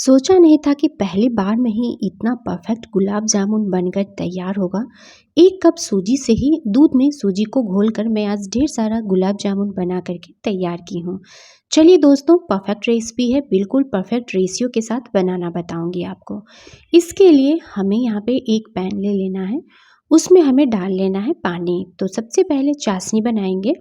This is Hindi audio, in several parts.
सोचा नहीं था कि पहली बार में ही इतना परफेक्ट गुलाब जामुन बनकर तैयार होगा। 1 कप सूजी से ही दूध में सूजी को घोलकर मैं आज ढेर सारा गुलाब जामुन बना करके तैयार की हूँ। चलिए दोस्तों, परफेक्ट रेसिपी है, बिल्कुल परफेक्ट रेशियो के साथ बनाना बताऊंगी आपको। इसके लिए हमें यहाँ पे एक पैन ले लेना है, उसमें हमें डाल लेना है पानी। तो सबसे पहले चाशनी बनाएंगे।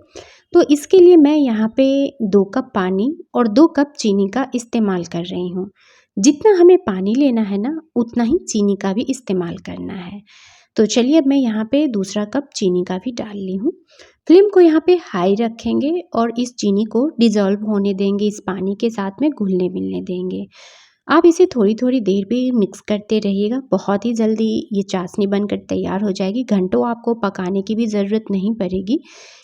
तो इसके लिए मैं यहाँ पे 2 कप पानी और 2 कप चीनी का इस्तेमाल कर रही हूँ। जितना हमें पानी लेना है ना, उतना ही चीनी का भी इस्तेमाल करना है। तो चलिए, अब मैं यहाँ पे दूसरा कप चीनी का भी डाल ली हूँ। फ्लेम को यहाँ पे हाई रखेंगे और इस चीनी को डिज़ोल्व होने देंगे, इस पानी के साथ में घुलने मिलने देंगे। आप इसे थोड़ी थोड़ी देर भी मिक्स करते रहिएगा, बहुत ही जल्दी ये चाशनी बनकर तैयार हो जाएगी। घंटों आपको पकाने की भी ज़रूरत नहीं पड़ेगी,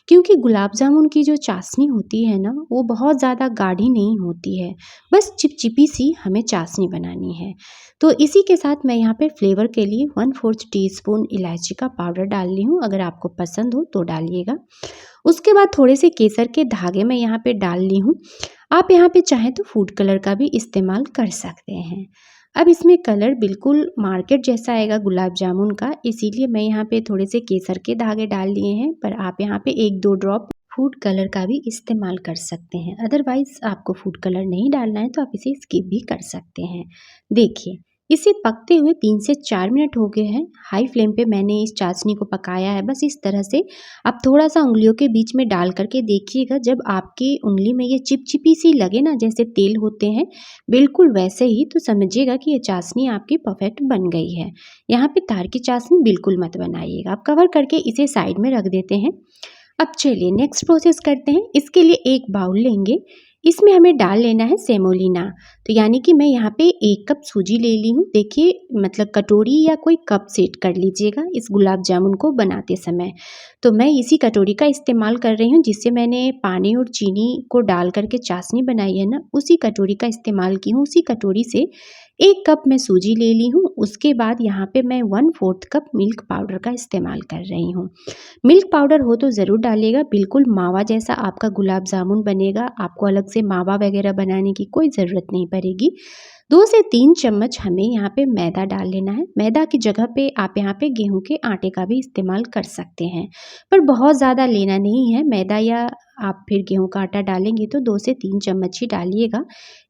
क्योंकि गुलाब जामुन की जो चाशनी होती है ना, वो बहुत ज़्यादा गाढ़ी नहीं होती है, बस चिपचिपी सी हमें चाशनी बनानी है। तो इसी के साथ मैं यहाँ पे फ्लेवर के लिए 1/4 टीस्पून इलायची का पाउडर डाल ली हूँ। अगर आपको पसंद हो तो डालिएगा। उसके बाद थोड़े से केसर के धागे मैं यहाँ पे डाल ली हूँ। आप यहाँ पे चाहें तो फूड कलर का भी इस्तेमाल कर सकते हैं। अब इसमें कलर बिल्कुल मार्केट जैसा आएगा गुलाब जामुन का, इसीलिए मैं यहाँ पे थोड़े से केसर के धागे डाल लिए हैं, पर आप यहाँ पे 1-2 ड्रॉप फूड कलर का भी इस्तेमाल कर सकते हैं। अदरवाइज़ आपको फूड कलर नहीं डालना है तो आप इसे स्किप भी कर सकते हैं। देखिए, इसे पकते हुए 3 से 4 मिनट हो गए हैं। हाई फ्लेम पे मैंने इस चाशनी को पकाया है, बस इस तरह से। आप थोड़ा-सा उँगलियों के बीच में डाल करके देखिएगा, जब आपकी उँगली में ये चिपचिपी सी लगे ना, जैसे तेल होते हैं, बिल्कुल वैसे ही, तो समझिएगा कि ये चाशनी आपकी परफेक्ट बन गई है। यहाँ पे तार की चाशनी बिल्कुल मत बनाइएगा। आप कवर करके इसे साइड में रख देते हैं। अब चलिए नेक्स्ट प्रोसेस करते हैं। इसके लिए एक बाउल लेंगे, इसमें हमें डाल लेना है सेमोलिना। तो यानी कि मैं यहाँ पे 1 कप सूजी ले ली हूँ। देखिए, मतलब कटोरी या कोई कप सेट कर लीजिएगा इस गुलाब जामुन को बनाते समय। तो मैं इसी कटोरी का इस्तेमाल कर रही हूँ, जिससे मैंने पानी और चीनी को डाल करके चाशनी बनाई है ना, उसी कटोरी का इस्तेमाल की हूँ। उसी कटोरी से 1 कप मैं सूजी ले ली हूँ। उसके बाद यहाँ पे मैं 1/4 कप मिल्क पाउडर का इस्तेमाल कर रही हूँ। मिल्क पाउडर हो तो ज़रूर डालिएगा, बिल्कुल मावा जैसा आपका गुलाब जामुन बनेगा। आपको अलग से मावा वगैरह बनाने की कोई ज़रूरत नहीं पड़ेगी। 2 से 3 चम्मच हमें यहाँ पे मैदा डाल लेना है। मैदा की जगह पे आप यहाँ पे गेहूं के आटे का भी इस्तेमाल कर सकते हैं, पर बहुत ज़्यादा लेना नहीं है मैदा, या आप फिर गेहूं का आटा डालेंगे तो 2 से 3 चम्मच ही डालिएगा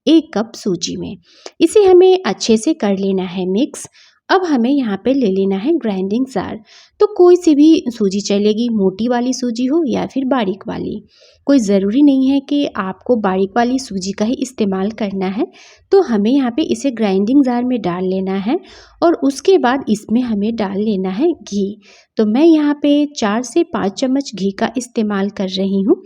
1 कप सूजी में। इसे हमें अच्छे से कर लेना है मिक्स। अब हमें यहाँ पे ले लेना है ग्राइंडिंग जार। तो कोई सी भी सूजी चलेगी, मोटी वाली सूजी हो या फिर बारीक वाली, कोई ज़रूरी नहीं है कि आपको बारीक वाली सूजी का ही इस्तेमाल करना है। तो हमें यहाँ पे इसे ग्राइंडिंग जार में डाल लेना है और उसके बाद इसमें हमें डाल लेना है घी। तो मैं यहाँ पे 4 से 5 चम्मच घी का इस्तेमाल कर रही हूँ।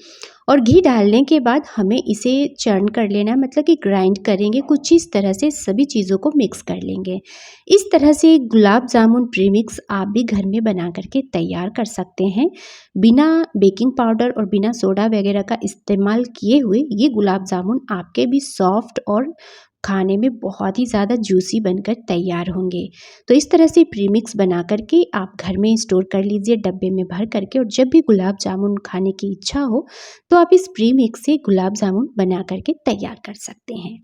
और घी डालने के बाद हमें इसे चर्न कर लेना है, मतलब कि ग्राइंड करेंगे, कुछ इस तरह से सभी चीज़ों को मिक्स कर लेंगे। इस तरह से गुलाब जामुन प्रीमिक्स आप भी घर में बना करके तैयार कर सकते हैं। बिना बेकिंग पाउडर और बिना सोडा वगैरह का इस्तेमाल किए हुए ये गुलाब जामुन आपके भी सॉफ्ट और खाने में बहुत ही ज़्यादा जूसी बनकर तैयार होंगे। तो इस तरह से प्रीमिक्स बना करके आप घर में स्टोर कर लीजिए डब्बे में भर करके, और जब भी गुलाब जामुन खाने की इच्छा हो तो आप इस प्रीमिक्स से गुलाब जामुन बना करके तैयार कर सकते हैं।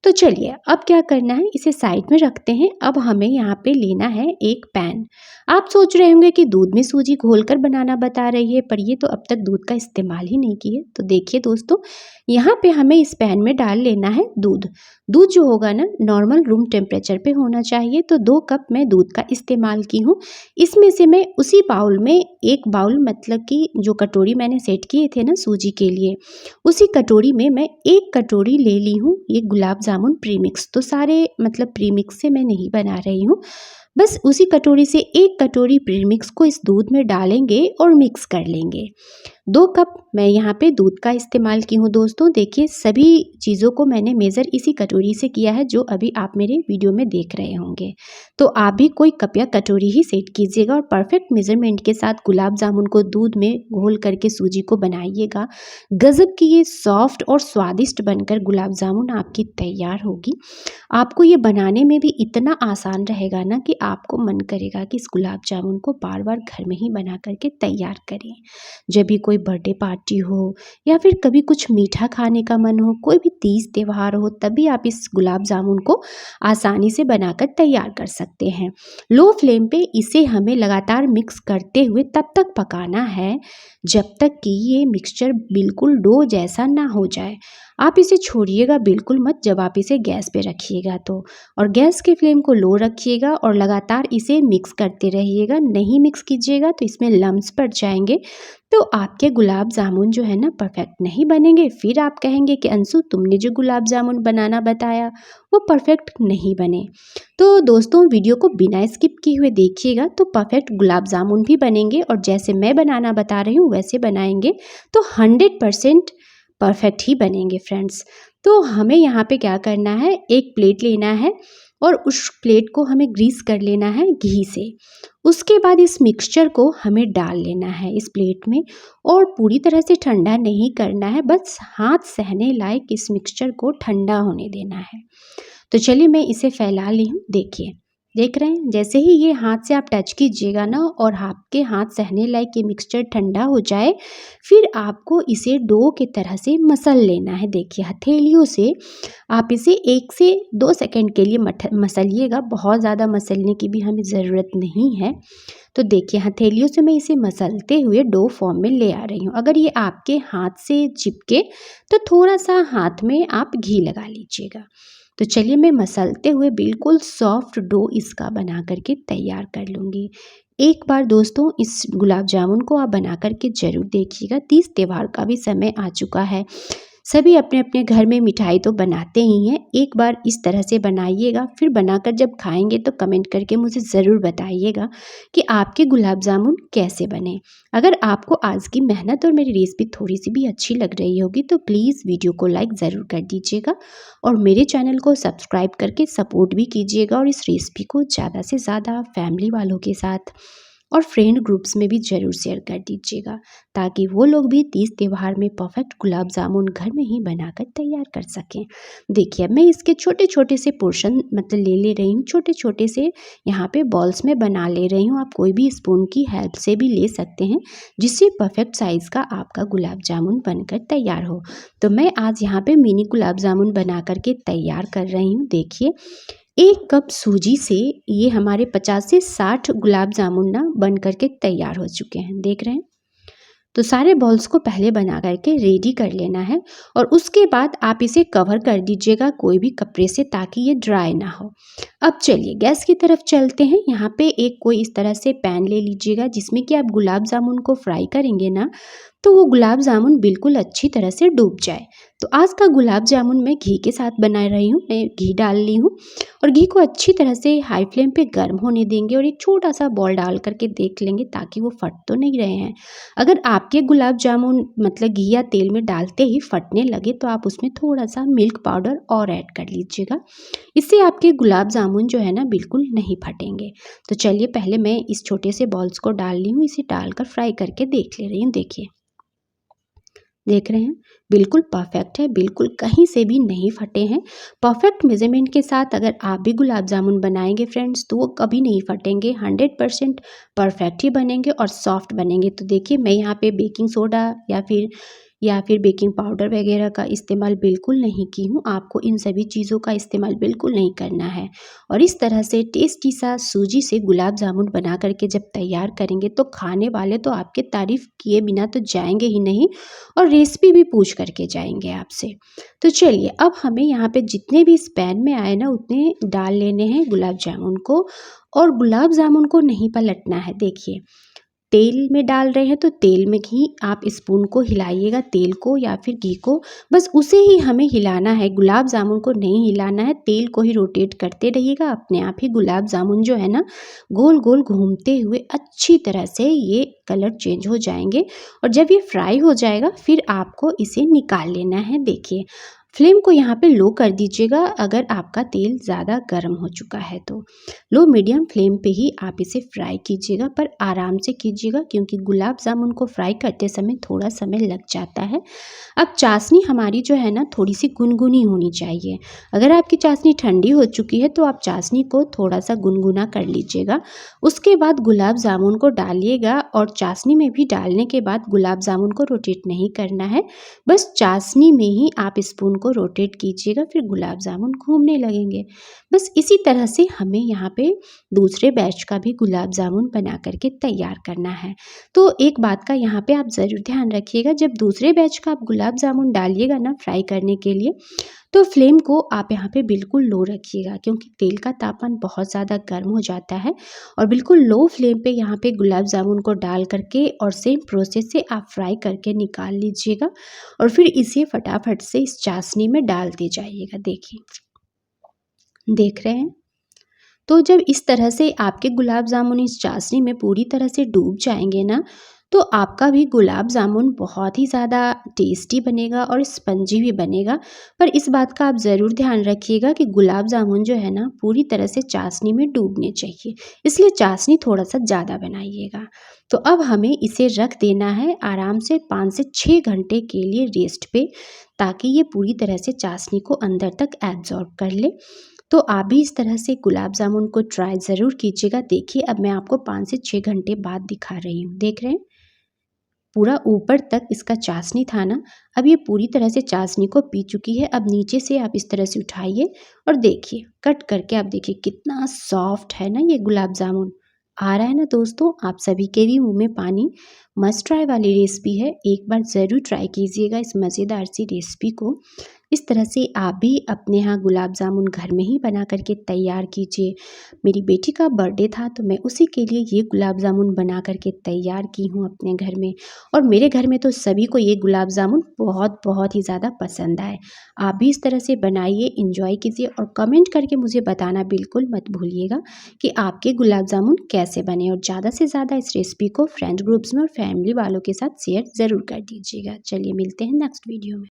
तो चलिए, अब क्या करना है, इसे साइड में रखते हैं। अब हमें यहाँ पे लेना है एक पैन। आप सोच रहे होंगे कि दूध में सूजी घोलकर बनाना बता रही है, पर ये तो अब तक दूध का इस्तेमाल ही नहीं की है। तो देखिए दोस्तों, यहाँ पे हमें इस पैन में डाल लेना है दूध। दूध जो होगा ना, नॉर्मल रूम टेम्परेचर पे होना चाहिए। तो 2 कप मैं दूध का इस्तेमाल की हूँ। इसमें से मैं उसी बाउल में 1 बाउल, मतलब कि जो कटोरी मैंने सेट किए थे ना सूजी के लिए, उसी कटोरी में मैं 1 कटोरी ले ली हूँ ये गुलाब जामुन प्रीमिक्स। तो सारे मतलब प्रीमिक्स से मैं नहीं बना रही हूँ, बस उसी कटोरी से 1 कटोरी प्रीमिक्स को इस दूध में डालेंगे और मिक्स कर लेंगे। 2 कप मैं यहाँ पे दूध का इस्तेमाल की हूँ दोस्तों। देखिए, सभी चीज़ों को मैंने मेज़र इसी कटोरी से किया है जो अभी आप मेरे वीडियो में देख रहे होंगे। तो आप भी कोई कप या कटोरी ही सेट कीजिएगा और परफेक्ट मेज़रमेंट के साथ गुलाब जामुन को दूध में घोल करके सूजी को बनाइएगा। गज़ब की ये सॉफ्ट और स्वादिष्ट बनकर गुलाब जामुन आपकी तैयार होगी। आपको ये बनाने में भी इतना आसान रहेगा ना कि आपको मन करेगा कि इस गुलाब जामुन को बार बार घर में ही बना करके तैयार करें। जब भी कोई बर्थडे पार्टी हो या फिर कभी कुछ मीठा खाने का मन हो, कोई भी तीज त्यौहार हो, तभी आप इस गुलाब जामुन को आसानी से बनाकर तैयार कर सकते हैं। लो फ्लेम पे इसे हमें लगातार मिक्स करते हुए तब तक पकाना है जब तक कि ये मिक्सचर बिल्कुल डो जैसा ना हो जाए। आप इसे छोड़िएगा बिल्कुल मत जब आप इसे गैस पे रखिएगा तो, और गैस के फ्लेम को लो रखिएगा और लगातार इसे मिक्स करते रहिएगा। नहीं मिक्स कीजिएगा तो इसमें लम्स पड़ जाएंगे, तो आपके गुलाब जामुन जो है ना परफेक्ट नहीं बनेंगे। फिर आप कहेंगे कि अंशु तुमने जो गुलाब जामुन बनाना बताया वो परफेक्ट नहीं बने। तो दोस्तों वीडियो को बिना स्किप किए हुए देखिएगा तो परफेक्ट गुलाब जामुन भी बनेंगे, और जैसे मैं बनाना बता रही हूँ वैसे बनाएंगे तो 100% परफेक्ट ही बनेंगे फ्रेंड्स। तो हमें यहाँ पे क्या करना है, एक प्लेट लेना है और उस प्लेट को हमें ग्रीस कर लेना है घी से। उसके बाद इस मिक्सचर को हमें डाल लेना है इस प्लेट में, और पूरी तरह से ठंडा नहीं करना है, बस हाथ सहने लायक इस मिक्सचर को ठंडा होने देना है। तो चलिए मैं इसे फैला ली हूँ। देखिए, देख रहे हैं, जैसे ही ये हाथ से आप टच कीजिएगा ना और आपके हाथ सहने लायक ये मिक्सचर ठंडा हो जाए, फिर आपको इसे डो की तरह से मसल लेना है। देखिए हथेलियों से आप इसे 1 से 2 सेकंड के लिए मसलिएगा, बहुत ज़्यादा मसलने की भी हमें ज़रूरत नहीं है। तो देखिए हथेलियों से मैं इसे मसलते हुए डो फॉर्म में ले आ रही हूँ। अगर ये आपके हाथ से चिपके तो थोड़ा सा हाथ में आप घी लगा लीजिएगा। तो चलिए मैं मसलते हुए बिल्कुल सॉफ्ट डो इसका बना करके तैयार कर लूँगी। एक बार दोस्तों इस गुलाब जामुन को आप बना करके ज़रूर देखिएगा। तीज त्यौहार का भी समय आ चुका है, सभी अपने अपने घर में मिठाई तो बनाते ही हैं। एक बार इस तरह से बनाइएगा, फिर बनाकर जब खाएंगे तो कमेंट करके मुझे ज़रूर बताइएगा कि आपके गुलाब जामुन कैसे बने। अगर आपको आज की मेहनत और मेरी रेसिपी थोड़ी सी भी अच्छी लग रही होगी तो प्लीज़ वीडियो को लाइक ज़रूर कर दीजिएगा और मेरे चैनल को सब्सक्राइब करके सपोर्ट भी कीजिएगा, और इस रेसिपी को ज़्यादा से ज़्यादा फैमिली वालों के साथ और फ्रेंड ग्रुप्स में भी ज़रूर शेयर कर दीजिएगा, ताकि वो लोग भी तीज त्यौहार में परफेक्ट गुलाब जामुन घर में ही बनाकर तैयार कर सकें। देखिए मैं इसके छोटे छोटे से पोर्शन मतलब ले रही हूँ, छोटे छोटे से यहाँ पे बॉल्स में बना ले रही हूँ। आप कोई भी स्पून की हेल्प से भी ले सकते हैं, जिससे परफेक्ट साइज़ का आपका गुलाब जामुन बनकर तैयार हो। तो मैं आज यहाँ पे मिनी गुलाब जामुन बना करके तैयार कर रही हूँ। देखिए 1 कप सूजी से ये हमारे 50 से 60 गुलाब जामुन ना बन करके तैयार हो चुके हैं, देख रहे हैं। तो सारे बॉल्स को पहले बना करके रेडी कर लेना है, और उसके बाद आप इसे कवर कर दीजिएगा कोई भी कपड़े से, ताकि ये ड्राई ना हो। अब चलिए गैस की तरफ चलते हैं। यहाँ पे एक कोई इस तरह से पैन ले लीजिएगा, जिसमें कि आप गुलाब जामुन को फ्राई करेंगे ना, तो वो गुलाब जामुन बिल्कुल अच्छी तरह से डूब जाए। तो आज का गुलाब जामुन मैं घी के साथ बना रही हूँ। मैं घी डाल ली हूँ और घी को अच्छी तरह से हाई फ्लेम पे गर्म होने देंगे, और एक छोटा सा बॉल डाल करके देख लेंगे ताकि वो फट तो नहीं रहे हैं। अगर आपके गुलाब जामुन मतलब घी या तेल में डालते ही फटने लगे तो आप उसमें थोड़ा सा मिल्क पाउडर और ऐड कर लीजिएगा, इससे आपके गुलाब जामुन जो है ना बिल्कुल नहीं फटेंगे। तो चलिए पहले मैं इस छोटे से बॉल्स को डाल ली हूँ, इसे डालकर फ्राई करके देख ले रही हूँ। देखिए देख रहे हैं बिल्कुल परफेक्ट है, बिल्कुल कहीं से भी नहीं फटे हैं। परफेक्ट मेजरमेंट के साथ अगर आप भी गुलाब जामुन बनाएंगे फ्रेंड्स तो वो कभी नहीं फटेंगे, 100% परफेक्ट ही बनेंगे और सॉफ्ट बनेंगे। तो देखिए मैं यहाँ पे बेकिंग सोडा या फिर बेकिंग पाउडर वगैरह का इस्तेमाल बिल्कुल नहीं की हूँ। आपको इन सभी चीज़ों का इस्तेमाल बिल्कुल नहीं करना है, और इस तरह से टेस्टी सा सूजी से गुलाब जामुन बना करके जब तैयार करेंगे तो खाने वाले तो आपके तारीफ़ किए बिना तो जाएंगे ही नहीं, और रेसिपी भी पूछ करके जाएंगे आपसे। तो चलिए अब हमें यहाँ पे जितने भी इस पैन में आए ना उतने डाल लेने हैं गुलाब जामुन को, और गुलाब जामुन को नहीं पलटना है। देखिए तेल में डाल रहे हैं तो तेल में ही आप स्पून को हिलाइएगा, तेल को या फिर घी को, बस उसे ही हमें हिलाना है, गुलाब जामुन को नहीं हिलाना है। तेल को ही रोटेट करते रहिएगा, अपने आप ही गुलाब जामुन जो है ना गोल गोल घूमते हुए अच्छी तरह से ये कलर चेंज हो जाएंगे, और जब ये फ्राई हो जाएगा फिर आपको इसे निकाल लेना है। देखिए फ्लेम को यहाँ पे लो कर दीजिएगा अगर आपका तेल ज़्यादा गर्म हो चुका है तो। लो मीडियम फ्लेम पे ही आप इसे फ्राई कीजिएगा, पर आराम से कीजिएगा क्योंकि गुलाब जामुन को फ्राई करते समय थोड़ा समय लग जाता है। अब चाशनी हमारी जो है ना थोड़ी सी गुनगुनी होनी चाहिए। अगर आपकी चाशनी ठंडी हो चुकी है तो आप चाशनी को थोड़ा सा गुनगुना कर लीजिएगा। उसके बाद गुलाब जामुन को डालिएगा और चाशनी में भी डालने के बाद गुलाब जामुन को रोटेट नहीं करना है, बस चाशनी में ही आप स्पून को रोटेट कीजिएगा, फिर गुलाब जामुन घूमने लगेंगे। बस इसी तरह से हमें यहाँ पे दूसरे बैच का भी गुलाब जामुन बना करके तैयार करना है। तो एक बात का यहाँ पे आप ज़रूर ध्यान रखिएगा, जब दूसरे बैच का आप गुलाब जामुन डालिएगा ना फ्राई करने के लिए, तो फ्लेम को आप यहाँ पे बिल्कुल लो रखिएगा क्योंकि तेल का तापमान बहुत ज़्यादा गर्म हो जाता है। और बिल्कुल लो फ्लेम पे यहाँ पे गुलाब जामुन को डाल करके और सेम प्रोसेस से आप फ्राई करके निकाल लीजिएगा और फिर इसे फटाफट से इस चाशनी में डालते जाइएगा। देखिए, देख रहे हैं? तो जब इस तरह से आपके गुलाब जामुन इस चाशनी में पूरी तरह से डूब जाएंगे ना, तो आपका भी गुलाब जामुन बहुत ही ज़्यादा टेस्टी बनेगा और स्पंजी भी बनेगा। पर इस बात का आप ज़रूर ध्यान रखिएगा कि गुलाब जामुन जो है ना पूरी तरह से चाशनी में डूबने चाहिए, इसलिए चाशनी थोड़ा सा ज़्यादा बनाइएगा। तो अब हमें इसे रख देना है आराम से 5 से 6 घंटे के लिए रेस्ट पे, ताकि ये पूरी तरह से चाशनी को अंदर तक एब्जॉर्ब कर ले। तो आप भी इस तरह से गुलाब जामुन को ट्राई ज़रूर कीजिएगा। देखिए, अब मैं आपको 5 से 6 घंटे बाद दिखा रही हूँ। देख रहे हैं? पूरा ऊपर तक इसका चाशनी था ना, अब ये पूरी तरह से चाशनी को पी चुकी है। अब नीचे से आप इस तरह से उठाइए और देखिए, कट करके आप देखिए कितना सॉफ्ट है ना ये गुलाब जामुन। आ रहा है ना दोस्तों, आप सभी के भी मुँह में पानी। मस्ट ट्राई वाली रेसिपी है, एक बार ज़रूर ट्राई कीजिएगा इस मज़ेदार सी रेसिपी को। इस तरह से आप भी अपने यहाँ गुलाब जामुन घर में ही बना करके तैयार कीजिए। मेरी बेटी का बर्थडे था तो मैं उसी के लिए ये गुलाब जामुन बना करके तैयार की हूँ अपने घर में, और मेरे घर में तो सभी को ये गुलाब जामुन बहुत बहुत ही ज़्यादा पसंद आए। आप भी इस तरह से बनाइए, इंजॉय कीजिए और कमेंट करके मुझे बताना बिल्कुल मत भूलिएगा कि आपके गुलाब जामुन कैसे बने, और ज़्यादा से ज़्यादा इस रेसिपी को फ्रेंड ग्रुप्स में और फैमिली वालों के साथ शेयर ज़रूर कर दीजिएगा। चलिए, मिलते हैं नेक्स्ट वीडियो में।